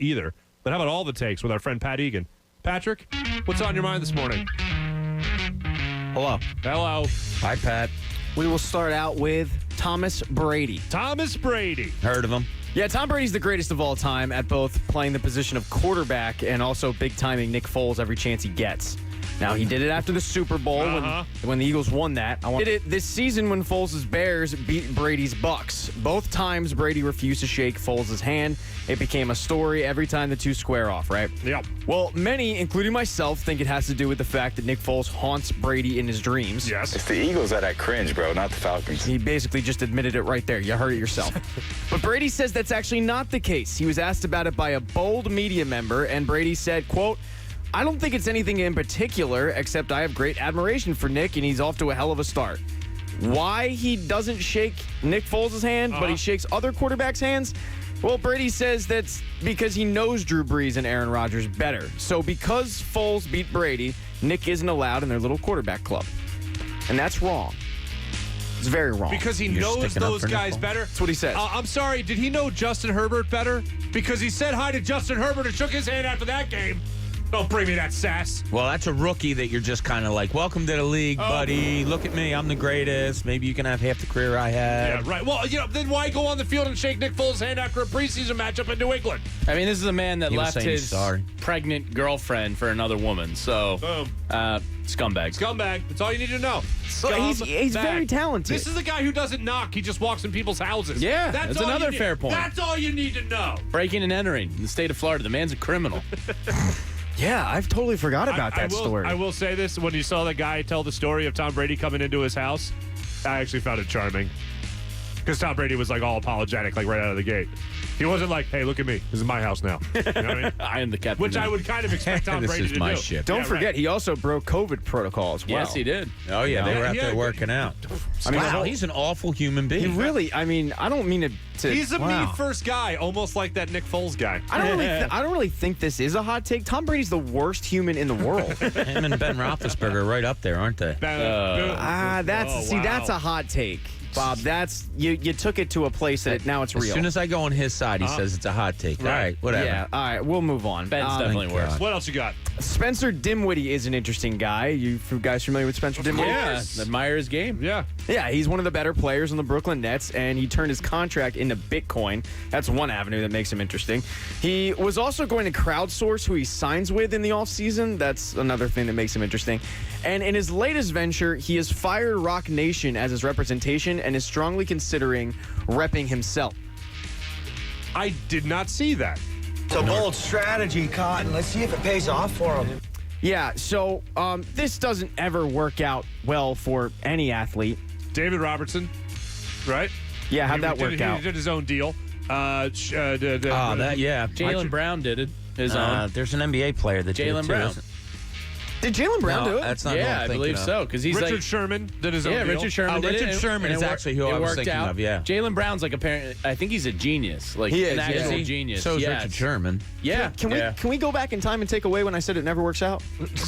either. But how about all the takes with our friend Pat Egan? Patrick, what's on your mind this morning? Hello. Hello. Hi, Pat. We will start out with Thomas Brady. Thomas Brady. Heard of him? Yeah, Tom Brady's the greatest of all time at both playing the position of quarterback and also big-timing Nick Foles every chance he gets. Now, he did it after the Super Bowl when the Eagles won that. Did it this season when Foles' Bears beat Brady's Bucks. Both times, Brady refused to shake Foles' hand. It became a story every time the two square off, right? Yep. Well, many, including myself, think it has to do with the fact that Nick Foles haunts Brady in his dreams. Yes. It's the Eagles that I cringe, bro, not the Falcons. He basically just admitted it right there. You heard it yourself. But Brady says that's actually not the case. He was asked about it by a bold media member, and Brady said, quote, "I don't think it's anything in particular, except I have great admiration for Nick, and he's off to a hell of a start." Why he doesn't shake Nick Foles' hand, but he shakes other quarterbacks' hands? Well, Brady says that's because he knows Drew Brees and Aaron Rodgers better. So because Foles beat Brady, Nick isn't allowed in their little quarterback club. And that's wrong. It's very wrong. Because he You're knows sticking up those for Nick guys Foles? better? That's what he says. I'm sorry, did he know Justin Herbert better? Because he said hi to Justin Herbert and shook his hand after that game. Don't bring me that sass. Well, that's a rookie that you're just kind of like, welcome to the league, buddy. Look at me. I'm the greatest. Maybe you can have half the career I had. Yeah, right. Well, then why go on the field and shake Nick Foles' hand after a preseason matchup in New England? I mean, this is a man that He was left saying his sorry. pregnant girlfriend for another woman. So, Boom. scumbag. Scumbag. That's all you need to know. Well, he's Scumbag. very talented. This is the guy who doesn't knock. He just walks in people's houses. Yeah, that's all another you need- fair point. That's all you need to know. Breaking and entering in the state of Florida. The man's a criminal. Yeah, I've totally forgot about that story. I will say this. When you saw the guy tell the story of Tom Brady coming into his house, I actually found it charming. Because Tom Brady was like all apologetic, like right out of the gate. He wasn't like, "Hey, look at me. This is my house now." You know what I mean? I am the captain. Which I now. would kind of expect Tom This Brady is to my do. ship. Don't Yeah, forget, right. he also broke COVID protocol as well. Yes, he did. Oh, yeah. They were out Yeah, there working out. I mean, Wow, he's an awful human being. He really, I mean, I don't mean to He's a wow. me-first guy, almost like that Nick Foles guy. I don't really think this is a hot take. Tom Brady's the worst human in the world. Him and Ben Roethlisberger are right up there, aren't they? That's a hot take, Bob. That's you took it to a place that now it's As real. soon as I go on his side, he says it's a hot take. Right. All right, whatever. Yeah, all right, we'll move on. Ben's definitely thank worse. God. What else you got? Spencer Dinwiddie is an interesting guy. You guys familiar with Spencer Dinwiddie? Yeah, admire his game. Yeah. Yeah, he's one of the better players on the Brooklyn Nets, and he turned his contract into Bitcoin. That's one avenue that makes him interesting. He was also going to crowdsource who he signs with in the offseason. That's another thing that makes him interesting. And in his latest venture, he has fired Rock Nation as his representation and is strongly considering repping himself. I did not see that. It's a bold strategy, Cotton. Let's see if it pays off for him. Yeah, so this doesn't ever work out well for any athlete. David Robertson, right? Yeah, how'd that work He out? did his own deal. Yeah. Jalen Brown did it. His own. There's an NBA player that did it Jalen too, Brown. isn't- Did Jalen Brown No, do it? that's not who Yeah, I'm I thinking believe of. so. Because he's Richard like, Sherman did his own yeah, deal. Richard Sherman did Richard it. Sherman and is it actually who I it was worked thinking out. of, yeah. Jalen Brown's like apparently, I think he's a genius. Like He is, an yeah. actual Is he? genius. So is yes. Richard Sherman. Yeah. Can we go back in time and take away when I said it never works out?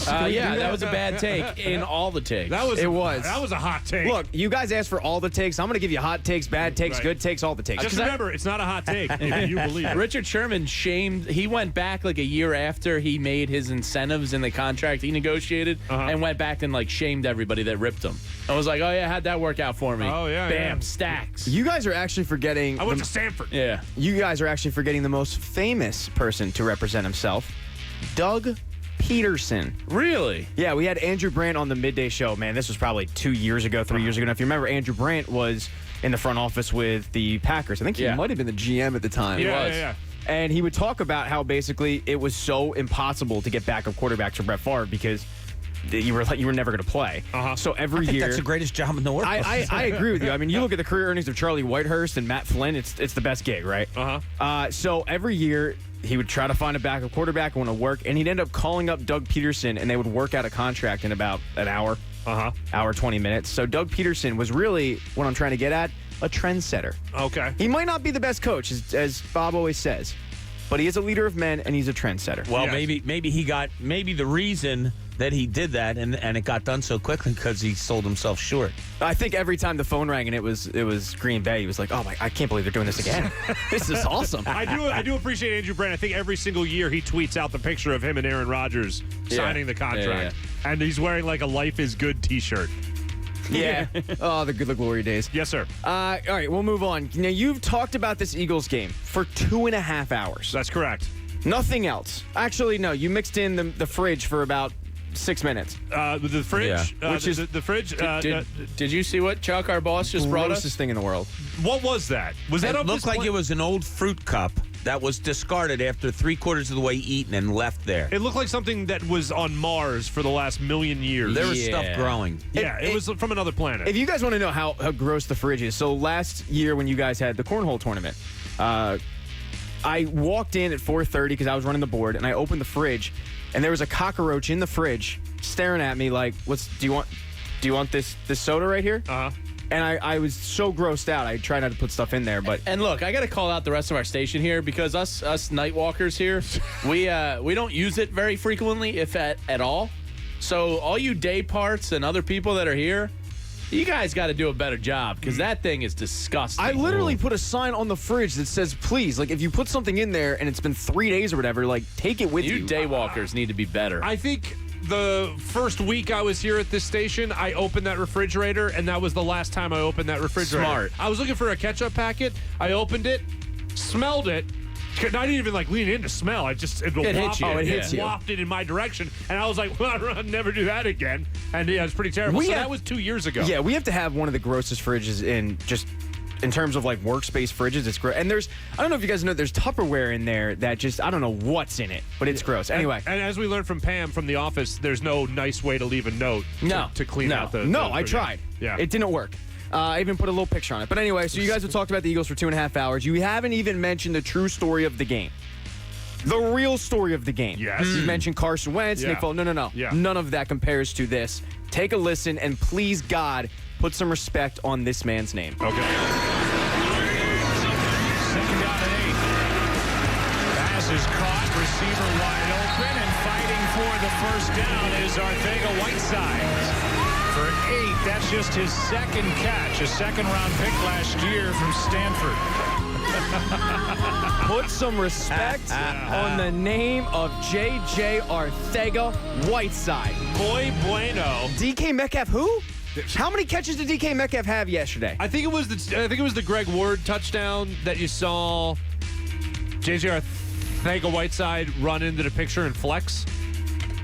Yeah, that was a bad take in all the takes. That was It was. That was a hot take. Look, you guys asked for all the takes. I'm going to give you hot takes, bad takes, Right. good takes, all the takes. just remember, it's not a hot take if you believe it. Richard Sherman shamed. He went back like a year after he made his incentives in the contract he negotiated, and went back and like shamed everybody that ripped him. I was like, oh yeah, how'd that work out for me? Oh, yeah, bam, yeah. stacks. You guys are actually forgetting. I went to Stanford. Yeah. You guys are actually forgetting the most famous person to represent himself, Doug Peterson. Really? Yeah, we had Andrew Brandt on the midday show. Man, this was probably 2 years ago, 3 years ago. Now, if you remember, Andrew Brandt was in the front office with the Packers. I think he Yeah. might have been the GM at the time. Yeah, was. yeah. And he would talk about how basically it was so impossible to get backup quarterbacks for Brett Favre because you were never going to play. So every I think year, that's the greatest job in the world. I agree with you. I mean, you look at the career earnings of Charlie Whitehurst and Matt Flynn. It's the best gig, right? So every year he would try to find a backup quarterback and want to work, and he'd end up calling up Doug Peterson, and they would work out a contract in about an hour, hour 20 minutes. So Doug Peterson was really what I'm trying to get at, a trendsetter. Okay. He might not be the best coach, as Bob always says, but he is a leader of men and he's a trendsetter. Well, Yes. maybe the reason that he did that and it got done so quickly because he sold himself short. I think every time the phone rang and it was Green Bay, he was like, "Oh my, I can't believe they're doing this again. This is awesome." I do appreciate Andrew Brand. I think every single year he tweets out the picture of him and Aaron Rodgers signing the contract. And he's wearing like a Life is Good t-shirt. Yeah. Oh, the glory days. Yes, sir. All right, we'll move on. Now, you've talked about this Eagles game for 2.5 hours. That's correct. Nothing else. Actually, no, you mixed in the fridge for about 6 minutes. The fridge, Which is the fridge. Did you see what Chuck, our boss, just brought us? Grossest thing in the world. What was that? Was that It up looked this like point? it was an old fruit cup that was discarded after 3/4 of the way eaten and left there. It looked like something that was on Mars for the last million years. There was Yeah. stuff growing. Yeah, it was from another planet. If you guys want to know how gross the fridge is, so last year when you guys had the cornhole tournament, I walked in at 4:30 because I was running the board, and I opened the fridge, and there was a cockroach in the fridge staring at me like, do you want this soda right here?" Uh-huh. And I was so grossed out. I tried not to put stuff in there, but And look, I got to call out the rest of our station here because us night walkers here, we don't use it very frequently, if at all. So all you day parts and other people that are here, you guys got to do a better job because that thing is disgusting. I literally put a sign on the fridge that says, "Please, like if you put something in there and it's been 3 days or whatever, like take it with you." You day walkers need to be better. I think the first week I was here at this station, I opened that refrigerator, and that was the last time I opened that refrigerator. Smart. I was looking for a ketchup packet. I opened it, smelled it. I didn't even like lean in to smell. It hits you. Oh, it hits you. wafted in my direction, and I was like, "Well, I'll never do that again." And yeah, it's pretty terrible. That was 2 years ago. Yeah, we have to have one of the grossest fridges in terms of like workspace fridges. It's gross. And I don't know if you guys know, there's Tupperware in there that just, I don't know what's in it, but it's gross. Anyway. And as we learned from Pam from the office, there's no nice way to leave a note to clean out the. No, I tried. Yeah. It didn't work. I even put a little picture on it. But anyway, so you guys have talked about the Eagles for 2.5 hours. You haven't even mentioned the true story of the game. The real story of the game. Yes. You mentioned Carson Wentz, Yeah. Nick Foles. No. Yeah. None of that compares to this. Take a listen and please, God, put some respect on this man's name. Okay. Second down and 8. Pass is caught. Receiver wide open. And fighting for the first down is Arcega-Whiteside. For 8, that's just his second catch. A second-round pick last year from Stanford. Put some respect on the name of J.J. Arcega-Whiteside. Boy bueno. DK Metcalf who? How many catches did DK Metcalf have yesterday? I think it was the Greg Ward touchdown that you saw J.J. Arcega-Whiteside run into the picture and flex.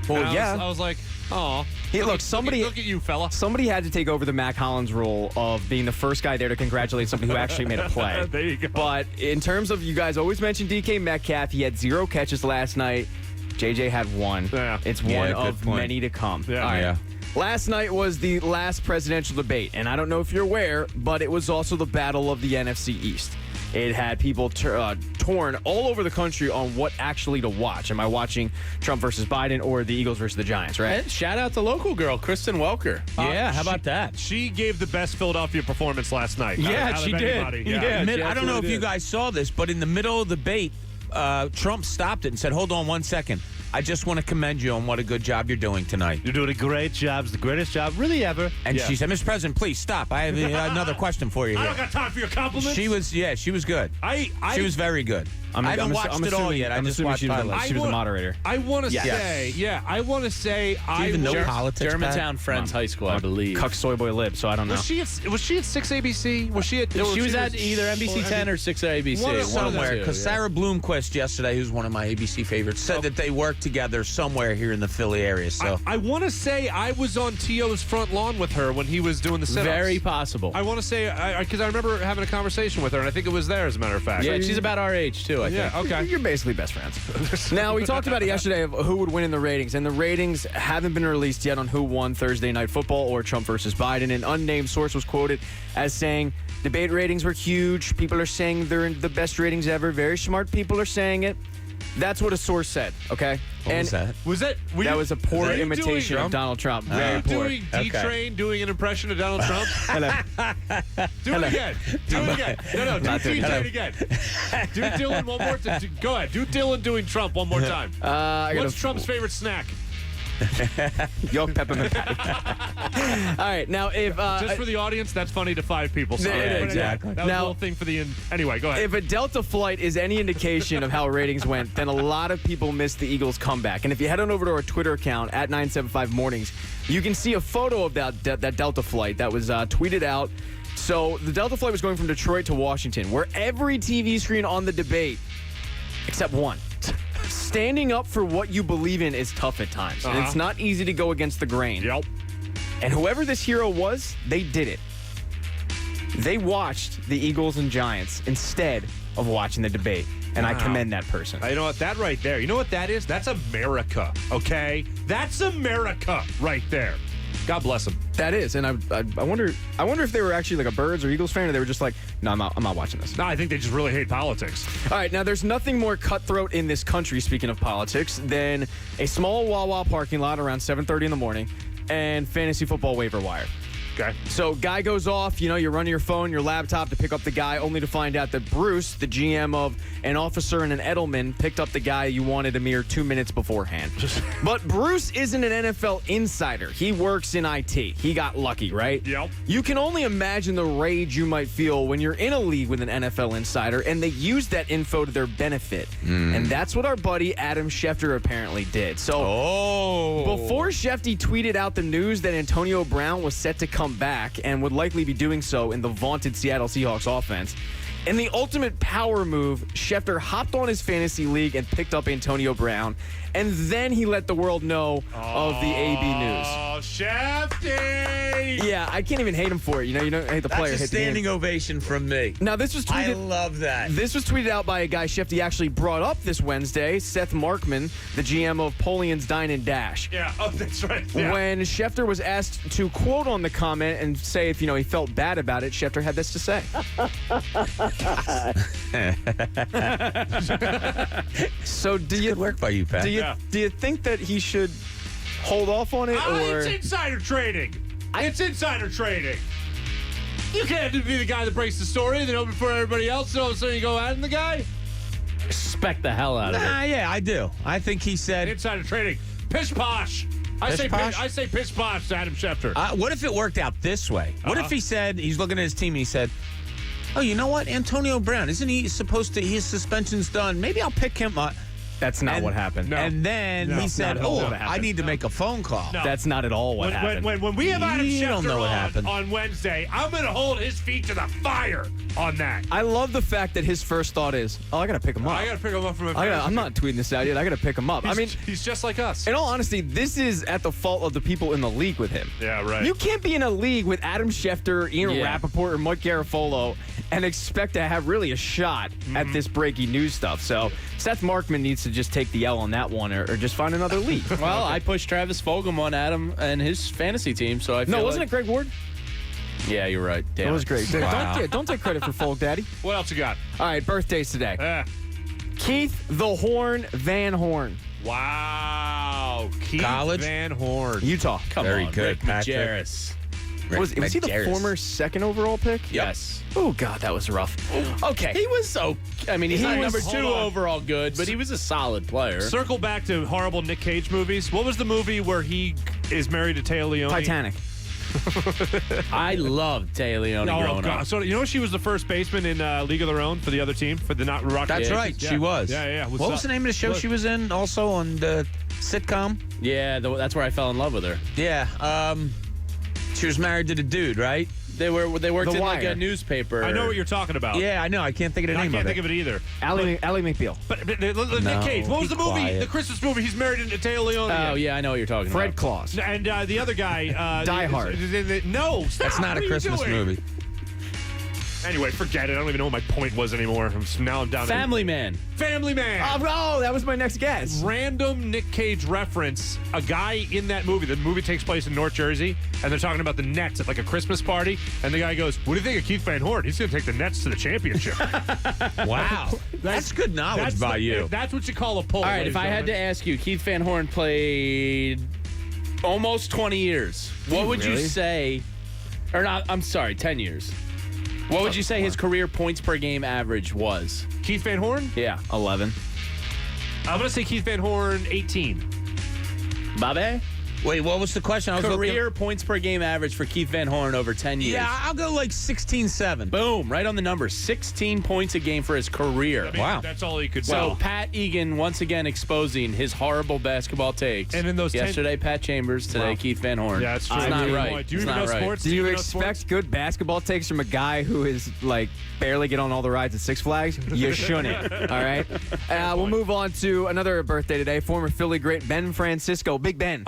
Well, And yeah. I was like, oh. Hey, look, somebody Look at you, fella. Somebody had to take over the Mac Hollins role of being the first guy there to congratulate somebody who actually made a play. There you go. But in terms of, you guys always mention DK Metcalf. He had 0 catches last night. JJ had 1. Yeah. It's Yeah, one good of point. many to come. Yeah. All right. Yeah. Last night was the last presidential debate, and I don't know if you're aware, but it was also the battle of the NFC East. It had people torn all over the country on what actually to watch. Am I watching Trump versus Biden or the Eagles versus the Giants, right? And shout out to local girl, Kristen Welker. Yeah, how about that? She gave the best Philadelphia performance last night. Yeah, out of she did. anybody. Yeah. I don't know if you guys saw this, but in the middle of the debate, Trump stopped it and said, "Hold on 1 second. I just want to commend you on what a good job you're doing tonight." You're doing a great job. It's the greatest job really ever. And Yeah. she said, "Mr. President, please stop. I have another question for you I don't here." got time for your compliments. She was good. She was very good. I haven't watched it all yet. I just watched highlights. She was the moderator. I want to Yes. say, I want to say, Do you even know politics, Germantown Friends High School, I believe. Cuck soy boy lib, so I don't know. Was she at 6 ABC? Was she at? She was at either NBC 10 or 6 ABC. One of Somewhere, the two, because yeah. Sarah Bloomquist yesterday, who's one of my ABC favorites, said that they work together somewhere here in the Philly area. So I want to say I was on T.O.'s front lawn with her when he was doing the sit-ups. Very possible. I want to say, because I remember having a conversation with her, and I think it was there, as a matter of fact. Yeah, she's about our age, too, I think. Yeah, okay. You're basically best friends. Now, we talked about it yesterday of who would win in the ratings, and the ratings haven't been released yet on who won Thursday Night Football or Trump versus Biden. An unnamed source was quoted as saying, debate ratings were huge. People are saying they're in the best ratings ever. Very smart people are saying it. That's what a source said, okay? What was that? Was that? That was a poor were you imitation doing of Donald Trump. Were Very you poor. doing D-Train, doing an impression of Donald Trump? Hello. Do it again. Do it again. No, do Not doing D-Train again. Do Dylan one more time. Go ahead. Do Dylan doing Trump one more time. What's Trump's favorite snack? Yolk peppermint patty. All right, now if Just for the audience, that's funny to 5 people. Sorry. Yeah, But exactly. That was a Now- little thing for the anyway. Go ahead. if a Delta flight is any indication of how ratings went, then a lot of people missed the Eagles' comeback. And if you head on over to our Twitter account at 975 Mornings, you can see a photo of that Delta flight that was tweeted out. So the Delta flight was going from Detroit to Washington, where every TV screen on the debate, except one, standing up for what you believe in is tough at times. And it's not easy to go against the grain. Yep. And whoever this hero was, they did it. They watched the Eagles and Giants instead of watching the debate. And I commend that person. You know what? That right there. You know what that is? That's America. Okay? That's America right there. God bless him. That is. And I wonder if they were actually like a Birds or Eagles fan, or they were just like, no, I'm not watching this. No, I think they just really hate politics. All right, now there's nothing more cutthroat in this country, speaking of politics, than a small Wawa parking lot around 7:30 in the morning and fantasy football waiver wire. Okay. So guy goes off, you run your phone, your laptop to pick up the guy, only to find out that Bruce, the GM of an Officer and an Edelman, picked up the guy you wanted a mere 2 minutes beforehand. But Bruce isn't an NFL insider. He works in IT. He got lucky, right? Yep. You can only imagine the rage you might feel when you're in a league with an NFL insider and they use that info to their benefit. And that's what our buddy Adam Schefter apparently did. So before Shefty tweeted out the news that Antonio Brown was set to come back and would likely be doing so in the vaunted Seattle Seahawks offense, in the ultimate power move, Schefter hopped on his fantasy league and picked up Antonio Brown, and then he let the world know of the AB news. Oh, Shefty! Yeah, I can't even hate him for it. You don't hate the player. That's a hate the game. standing ovation from me. Now, this was I tweeted. love that. This was tweeted out by a guy Shefty actually brought up this Wednesday, Seth Markman, the GM of Polian's Dine and Dash. Yeah, oh, that's right. Yeah. When Schefter was asked to quote on the comment and say if he felt bad about it, Schefter had this to say. So Good work by you, Pat. do you think that he should hold off on it, or It's insider trading. It's insider trading. You can't be the guy that breaks the story, then open for everybody else, and all of a sudden you go at the guy. Respect the hell out of it. Yeah, I do. I think he said. Insider trading. Pish posh. I say pish posh to Adam Schefter. What if it worked out this way? What if he said, he's looking at his team and he said, oh, you know what? Antonio Brown, isn't he supposed to, his suspension's done. Maybe I'll pick him up. that's not what happened? No. And then he said, not at all oh, what I happened. need to make a phone call. No. That's not at all what happened. When we have Adam You don't know what Schefter happened. on Wednesday, I'm going to hold his feet to the fire on that. I love the fact that his first thought is, I got to pick him up. I got to pick him up from a I'm not tweeting this out yet. I got to pick him up. he's just like us. In all honesty, this is at the fault of the people in the league with him. Yeah, right. You can't be in a league with Adam Schefter, Ian Rappaport, or Mike Garafolo and expect to have really a shot at this breaking news stuff. So Seth Markman needs to just take the L on that one or just find another league. Well, I pushed Travis Fulgham on Adam and his fantasy team, so I feel No, wasn't it Greg Ward? Yeah, you're right. Damn It was it. great. Don't take credit for Folk Daddy. What else you got? All right, birthdays today. Yeah. Keith the Horn Van Horn, Wow. Keith College? Van Horn. Utah. Come Very on, good, Rick Patrick. Majerus. Was he the Majerus. former second overall pick? Yes. Oh, God, that was rough. Okay. He was so. I mean, he's He not was- number 2 hold on. overall good, but he was a solid player. Circle back to horrible Nick Cage movies. What was the movie where he is married to Taya Leone? Titanic. I loved Taya Leone Oh, growing God. up. So, she was the first baseman in League of Their Own for the other team, for the not Rocky. That's Yankees? right. Yeah. She was. Yeah. What was the name of the show Look. she was in also on the sitcom? Yeah, that's where I fell in love with her. Yeah. She was married to the dude, right? They worked The in like Wire. a newspaper. I know what you're talking about. Yeah, I know. I can't think of the I name can't of think it. of it either. Ally McBeal. But Nick No, Cage. What was be the movie? quiet. The Christmas movie. He's married to Taya Leone. Oh, yeah, I know what you're talking Fred about. Claus. And the other guy. Die Hard. No, stop. That's not What a are you Christmas doing? movie. Anyway, forget it. I don't even know what my point was anymore. Now I'm down Family Man. Family Man. Oh, that was my next guess. Random Nick Cage reference. A guy in that movie. The movie takes place in North Jersey, and they're talking about the Nets at like a Christmas party. And the guy goes, "What do you think of Keith Van Horn? He's going to take the Nets to the championship." Wow. That's good knowledge by you. That's what you call a pull. All right, if I had to ask you, Keith Van Horn played almost 20 years. What would you say? Or not, I'm sorry, 10 years. What would you say his career points per game average was? Keith Van Horn? Yeah. 11. I'm going to say Keith Van Horn, 18. Bobby? Wait, what was the question? I was Career points per game average for Keith Van Horn over 10 years. Yeah, I'll go like 16-7. Boom, right on the number. 16 points a game for his career. I mean, Wow. That's all he could So do. Pat Egan once again exposing his horrible basketball takes. And in those 10 yesterday, Pat Chambers. Today, Wow. Keith Van Horn. Yeah, that's true. It's not Good right. point. Do you It's even not know right. sports? Do you even know expect sports? good basketball takes from a guy who is like barely get on all the rides at Six Flags? You shouldn't. All right. We'll move on to another birthday today. Former Philly great Ben Francisco, Big Ben.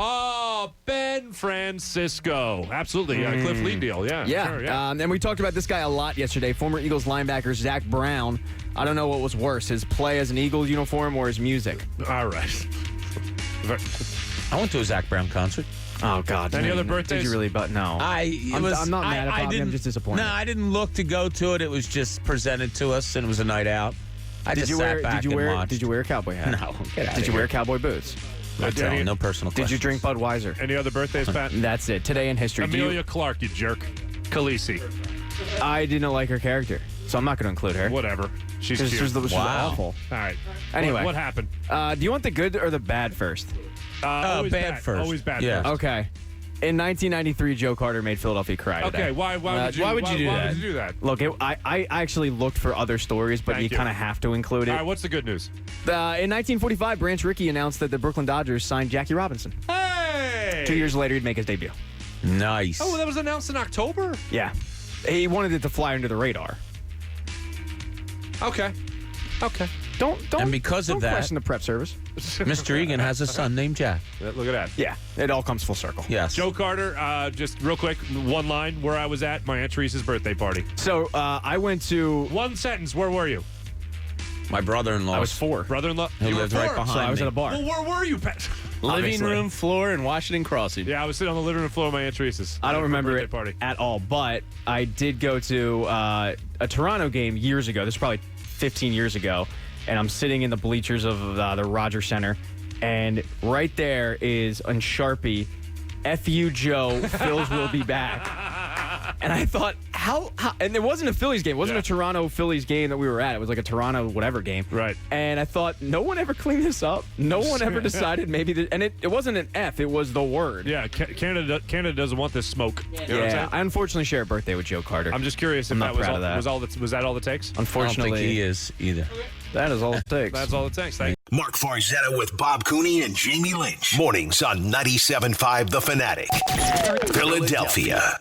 Oh, Ben Francisco. Absolutely. Cliff Lee deal. Yeah. Yeah. Sure, yeah. And we talked about this guy a lot yesterday. Former Eagles linebacker Zach Brown. I don't know what was worse, his play as an Eagles uniform or his music. All right. I went to a Zach Brown concert. Oh, God. Any man. other birthdays? Did you really? But no. I'm not mad at Bobby. I'm just disappointed. No, I didn't look to go to it. It was just presented to us, and it was a night out. I just sat back and watched. Did you wear a cowboy hat? No. Get out Did you wear cowboy boots? No personal Did you drink Budweiser? Any other birthdays, Pat? That's it. Today in history. Amelia Clark, you jerk. Khaleesi. I didn't like her character, so I'm not going to include her. Whatever. She's She cute. was Wow. awful. All right. Anyway. What happened? Do you want the good or the bad first? Always bad first. Always bad Yeah. first. Okay. In 1993, Joe Carter made Philadelphia cry today. Okay, why would you why would you do why that? would you do that? Look, I actually looked for other stories, but Thank you you. kind of have to include it. All right, what's the good news? In 1945, Branch Rickey announced that the Brooklyn Dodgers signed Jackie Robinson. Hey! 2 years later, he'd make his debut. Nice. Oh, that was announced in October? Yeah. He wanted it to fly under the radar. Okay. Don't And because of don't that- question the prep service. Mr. Egan has a son named Jack. Look at that. Yeah, it all comes full circle. Yes. Joe Carter, just real quick, one line where I was at my Aunt Teresa's birthday party. So I went to. One sentence, where were you? My brother-in-law. I was 4. Brother-in-law? Who You were lived right 4. behind So I was me. at a bar. Well, where were you, Pat? Living Obviously. room floor in Washington Crossing. Yeah, I was sitting on the living room floor of my Aunt Teresa's. I don't remember birthday it party. at all, but I did go to a Toronto game years ago. This is probably 15 years ago, and I'm sitting in the bleachers of the Rogers Center, and right there is on Sharpie, "F you, Joe, Phils will be back." And I thought, how and it wasn't a Phillies game. It wasn't Yeah. a Toronto Phillies game that we were at. It was like a Toronto whatever game. Right. And I thought, no one ever cleaned this up. No one ever decided maybe and it wasn't an F. It was the word. Yeah, Canada doesn't want this smoke. You know what I'm Yeah, saying? I unfortunately share a birthday with Joe Carter. I'm just curious if I'm that not was proud all, of that. was that all it takes? I don't Unfortunately, think he is either. that is all it takes. That's all it takes. Thank you. Mark Farzetta with Bob Cooney and Jamie Lynch. Mornings on 97.5 The Fanatic. Philadelphia.